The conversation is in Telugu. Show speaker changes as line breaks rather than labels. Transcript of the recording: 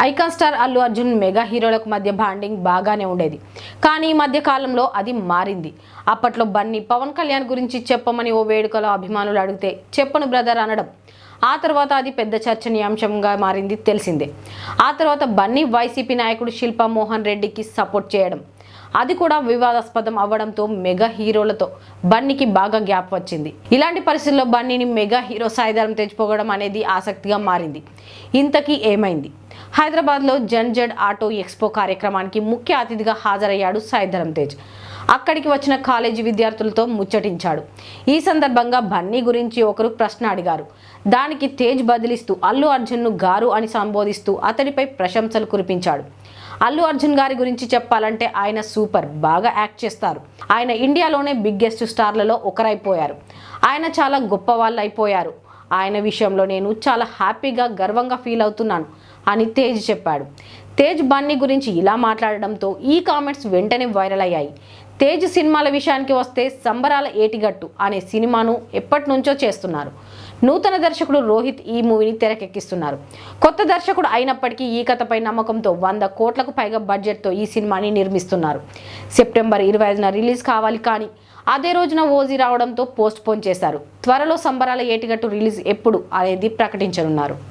Icon star Allu Arjun mega హీరోలకు మధ్య బాండింగ్ బాగానే ఉండేది. కానీ ఈ మధ్య కాలంలో అది మారింది. అప్పట్లో బన్నీ పవన్ కళ్యాణ్ గురించి చెప్పమని ఓ వేడుకలో అభిమానులు అడిగితే చెప్పను బ్రదర్ అనడం. ఆ తర్వాత అది పెద్ద చర్చనీయాంశంగా మారింది తెలిసిందే. ఆ తర్వాత బన్నీ వైసీపీ నాయకుడు శిల్పా మోహన్ రెడ్డికి సపోర్ట్ చేయడం, అది కూడా వివాదాస్పదం అవ్వడంతో మెగా హీరోలతో బన్నీకి బాగా గ్యాప్ వచ్చింది. ఇలాంటి పరిస్థితుల్లో బన్నీని మెగా హీరో సాయిధరం తెచ్చిపోవడం అనేది ఆసక్తిగా మారింది. ఇంతకీ ఏమైంది? హైదరాబాద్లో జడ్ ఆటో ఎక్స్పో కార్యక్రమానికి ముఖ్య అతిథిగా హాజరయ్యాడు సాయిధరం తేజ్. అక్కడికి వచ్చిన కాలేజీ విద్యార్థులతో ముచ్చటించాడు. ఈ సందర్భంగా బన్నీ గురించి ఒకరు ప్రశ్న అడిగారు. దానికి తేజ్ బదిలిస్తూ అల్లు అర్జున్ను గారు అని సంబోధిస్తూ అతడిపై ప్రశంసలు కురిపించాడు. అల్లు అర్జున్ గారి గురించి చెప్పాలంటే ఆయన సూపర్, బాగా యాక్ట్ చేస్తారు. ఆయన ఇండియాలోనే బిగ్గెస్ట్ స్టార్లలో ఒకరైపోయారు. ఆయన చాలా గొప్ప వాళ్ళు అయిపోయారు. ఆయన విషయంలో నేను చాలా హ్యాపీగా, గర్వంగా ఫీల్ అవుతున్నాను అని తేజ్ చెప్పాడు. తేజ్ బన్నీ గురించి ఇలా మాట్లాడడంతో ఈ కామెంట్స్ వెంటనే వైరల్ అయ్యాయి. తేజ్ సినిమాల విషయానికి వస్తే సంబరాల ఏటిగట్టు అనే సినిమాను ఎప్పటి నుంచో చేస్తున్నారు. నూతన దర్శకుడు రోహిత్ ఈ మూవీని తెరకెక్కిస్తున్నారు. కొత్త దర్శకుడు అయినప్పటికీ ఈ కథపై నమ్మకంతో 100 కోట్లకు పైగా బడ్జెట్తో ఈ సినిమాని నిర్మిస్తున్నారు. సెప్టెంబర్ 25న రిలీజ్ కావాలి, కానీ అదే రోజున ఓజీ రావడంతో పోస్ట్ పోన్ చేశారు. త్వరలో సంబరాల ఏటిగట్టు రిలీజ్ ఎప్పుడు అనేది ప్రకటించనున్నారు.